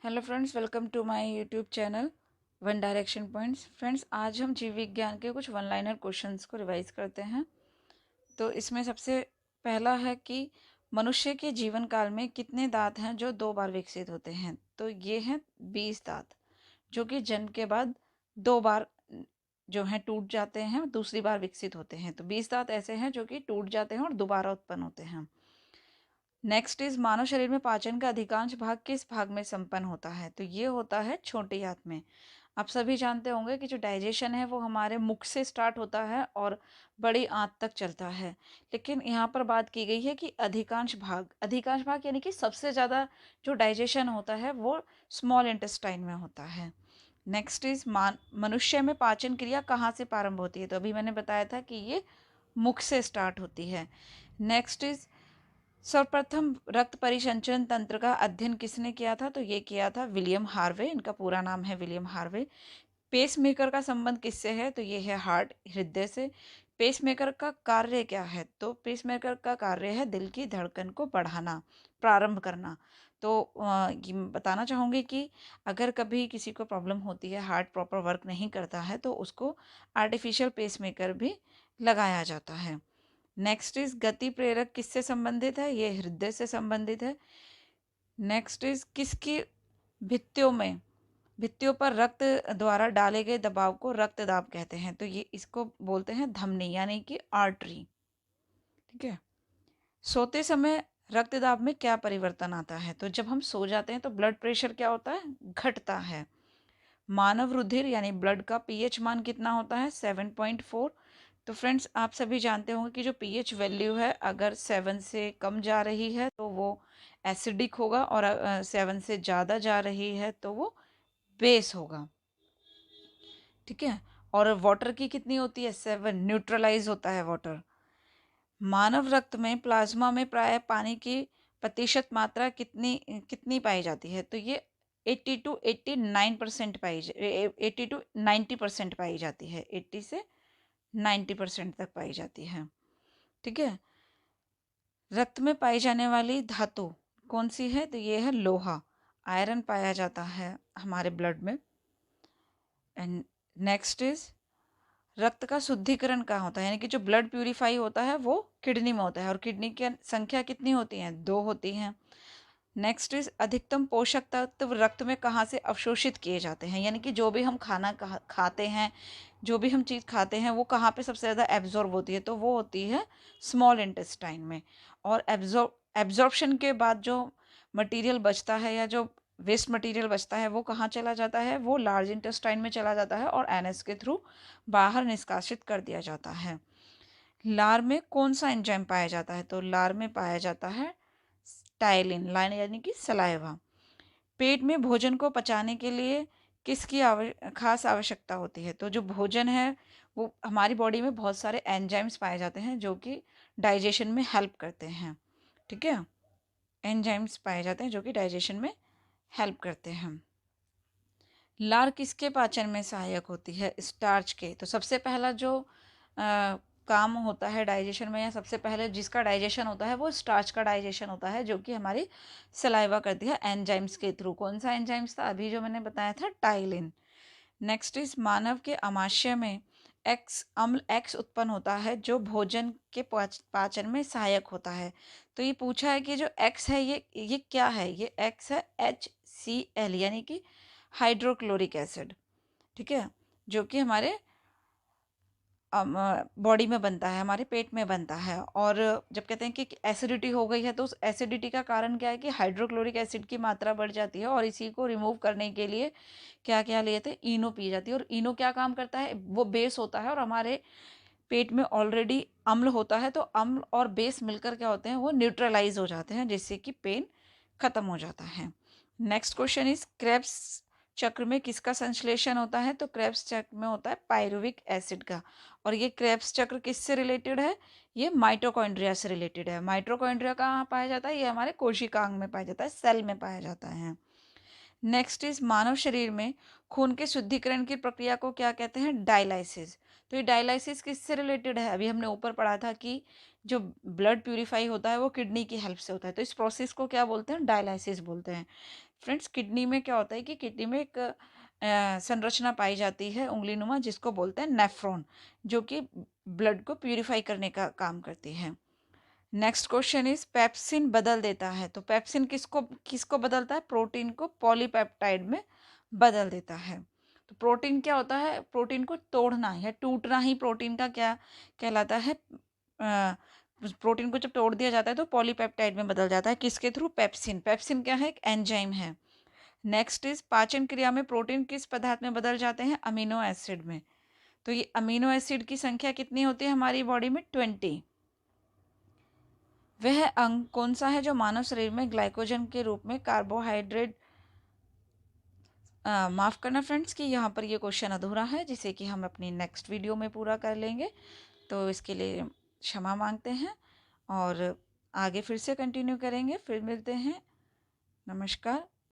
Hello friends, welcome to my YouTube channel one direction points. Friends, आज हम जीव विज्ञान के कुछ वन लाइनर क्वेश्चंस को रिवाइज करते हैं। तो इसमें सबसे पहला है कि मनुष्य के जीवन काल में कितने दांत हैं जो 2 बार विकसित होते हैं। तो ये हैं 20 दांत, जो कि जन्म के बाद 2 बार जो हैं टूट जाते हैं, दूसरी बार विकसित होते हैं। तो 20 दांत ऐसे हैं जो कि टूट जाते हैं और दोबारा उत्पन्न होते हैं। नेक्स्ट इज मानव शरीर में पाचन का अधिकांश भाग किस भाग में संपन्न होता है। तो ये होता है छोटी आंत में। आप सभी जानते होंगे कि जो डाइजेशन है वो हमारे मुख से स्टार्ट होता है और बड़ी आंत तक चलता है। लेकिन यहाँ पर बात की गई है कि अधिकांश भाग यानी कि सबसे ज़्यादा जो डाइजेशन होता है वो स्मॉल इंटेस्टाइन में होता है। नेक्स्ट इज मनुष्य में पाचन क्रिया कहाँ से प्रारंभ होती है। तो अभी मैंने बताया था कि ये मुख से स्टार्ट होती है। नेक्स्ट इज सर्वप्रथम रक्त परिसंचरण तंत्र का अध्ययन किसने किया था। तो ये किया था विलियम हार्वे। इनका पूरा नाम है विलियम हार्वे। पेसमेकर का संबंध किससे है। तो ये है हार्ट, हृदय से। पेसमेकर का कार्य क्या है। तो पेसमेकर का कार्य है दिल की धड़कन को बढ़ाना, प्रारंभ करना। तो ये बताना चाहूँगी कि अगर कभी किसी को प्रॉब्लम होती है, हार्ट प्रॉपर वर्क नहीं करता है, तो उसको आर्टिफिशियल पेसमेकर भी लगाया जाता है। नेक्स्ट इज गति प्रेरक किससे संबंधित है। ये हृदय से संबंधित है। नेक्स्ट इज किसकी भित्तियों पर रक्त द्वारा डाले गए दबाव को रक्तदाब कहते हैं। तो ये इसको बोलते हैं धमनी यानी कि आर्टरी। ठीक है। सोते समय रक्तदाब में क्या परिवर्तन आता है। तो जब हम सो जाते हैं तो ब्लड प्रेशर क्या होता है, घटता है। मानव रुधिर यानी ब्लड का पीएच मान कितना होता है, 7.4। तो फ्रेंड्स, आप सभी जानते होंगे कि जो पीएच वैल्यू है अगर 7 से कम जा रही है तो वो एसिडिक होगा, और 7 से ज़्यादा जा रही है तो वो बेस होगा। ठीक है। और वाटर की कितनी होती है, 7। न्यूट्रलाइज होता है वाटर। मानव रक्त में प्लाज्मा में प्राय पानी की प्रतिशत मात्रा कितनी कितनी पाई जाती है। तो ये 80 टू 89% 80 टू 90% पाई जाती है। 80 से 90% तक पाई जाती है। ठीक है। रक्त में पाई जाने वाली धातु कौन सी है। तो ये है लोहा, आयरन पाया जाता है हमारे ब्लड में। एंड नेक्स्ट इज रक्त का शुद्धिकरण कहाँ होता है, यानी कि जो ब्लड प्यूरिफाई होता है वो किडनी में होता है, और किडनी की संख्या कितनी होती है, 2 होती हैं। नेक्स्ट इज अधिकतम पोषक तत्व रक्त में कहाँ से अवशोषित किए जाते हैं, यानी कि जो भी हम खाना खाते हैं, जो भी हम चीज़ खाते हैं वो कहाँ पे सबसे ज़्यादा एब्जॉर्ब होती है। तो वो होती है स्मॉल इंटेस्टाइन में। और एब्जॉर्प्शन के बाद जो मटेरियल बचता है या जो वेस्ट मटेरियल बचता है वो कहाँ चला जाता है, वो लार्ज इंटेस्टाइन में चला जाता है और एनएस के थ्रू बाहर निष्कासित कर दिया जाता है। लार में कौन सा एंजाइम पाया जाता है। तो लार में पाया जाता है टाइलिन, लाइन यानी कि सलाइवा। पेट में भोजन को पचाने के लिए किसकी खास आवश्यकता होती है। तो जो भोजन है वो हमारी बॉडी में बहुत सारे एंजाइम्स पाए जाते हैं जो कि डाइजेशन में हेल्प करते हैं। ठीक है। एंजाइम्स पाए जाते हैं जो कि डाइजेशन में हेल्प करते हैं। लार किसके पाचन में सहायक होती है, स्टार्च के। तो सबसे पहला जो काम होता है डाइजेशन में, या सबसे पहले जिसका डाइजेशन होता है वो स्टार्च का डाइजेशन होता है, जो कि हमारी सलाइवा करती है एंजाइम्स के थ्रू। कौन सा एंजाइम्स था, अभी जो मैंने बताया था, टाइलिन। नेक्स्ट इज मानव के आमाशय में अम्ल एक्स उत्पन्न होता है जो भोजन के पाचन में सहायक होता है। तो ये पूछा है कि जो एक्स है ये क्या है। ये एक्स है HCl यानी कि हाइड्रोक्लोरिक एसिड। ठीक है। जो कि हमारे बॉडी में बनता है, हमारे पेट में बनता है। और जब कहते हैं कि एसिडिटी हो गई है तो उस एसिडिटी का कारण क्या है कि हाइड्रोक्लोरिक एसिड की मात्रा बढ़ जाती है, और इसी को रिमूव करने के लिए क्या क्या लिए थे, इनो पी जाती है। और इनो क्या काम करता है, वो बेस होता है, और हमारे पेट में ऑलरेडी अम्ल होता है, तो अम्ल और बेस मिलकर क्या होते हैं, वो न्यूट्रलाइज हो जाते हैं, जिससे कि पेन खत्म हो जाता है। नेक्स्ट क्वेश्चन इज क्रेब्स चक्र में किसका संश्लेषण होता है। तो क्रेब्स चक्र में होता है पायरुविक एसिड का। और ये क्रेब्स चक्र किससे रिलेटेड है, ये माइटोकॉन्ड्रिया से रिलेटेड है। माइटोकॉन्ड्रिया कहाँ पाया जाता है, ये हमारे कोशिकांग में पाया जाता है, सेल में पाया जाता है। नेक्स्ट इज मानव शरीर में खून के शुद्धिकरण की प्रक्रिया को क्या कहते हैं, डायलाइसिस। तो ये डायलिसिस किससे रिलेटेड है? अभी हमने ऊपर पढ़ा था कि जो ब्लड प्यूरिफाई होता है वो किडनी की हेल्प से होता है, तो इस प्रोसेस को क्या बोलते हैं? डायलिसिस बोलते हैं। फ्रेंड्स, किडनी में क्या होता है कि किडनी में एक संरचना पाई जाती है उंगलीनुमा, जिसको बोलते हैं नेफ्रॉन, जो कि ब्लड को प्यूरिफाई करने का काम करती है। नेक्स्ट क्वेश्चन इज पेप्सिन बदल देता है, तो पेप्सिन किसको किसको बदलता है? प्रोटीन को पॉलीपेप्टाइड में बदल देता है। तो प्रोटीन क्या होता है? प्रोटीन को तोड़ना या टूटना ही प्रोटीन का क्या कहलाता है? प्रोटीन को जब तोड़ दिया जाता है तो पॉलीपेप्टाइड में बदल जाता है, किसके थ्रू? पेप्सिन। पेप्सिन क्या है? एक एंजाइम है। नेक्स्ट इज पाचन क्रिया में प्रोटीन किस पदार्थ में बदल जाते हैं? अमीनो एसिड में। तो ये अमीनो एसिड की संख्या कितनी होती है हमारी बॉडी में? 20। वह अंग कौन सा है जो मानव शरीर में ग्लाइकोजन के रूप में कार्बोहाइड्रेट माफ़ करना फ्रेंड्स कि यहाँ पर ये क्वेश्चन अधूरा है, जिसे कि हम अपनी नेक्स्ट वीडियो में पूरा कर लेंगे, तो इसके लिए क्षमा मांगते हैं और आगे फिर से कंटिन्यू करेंगे। फिर मिलते हैं। नमस्कार।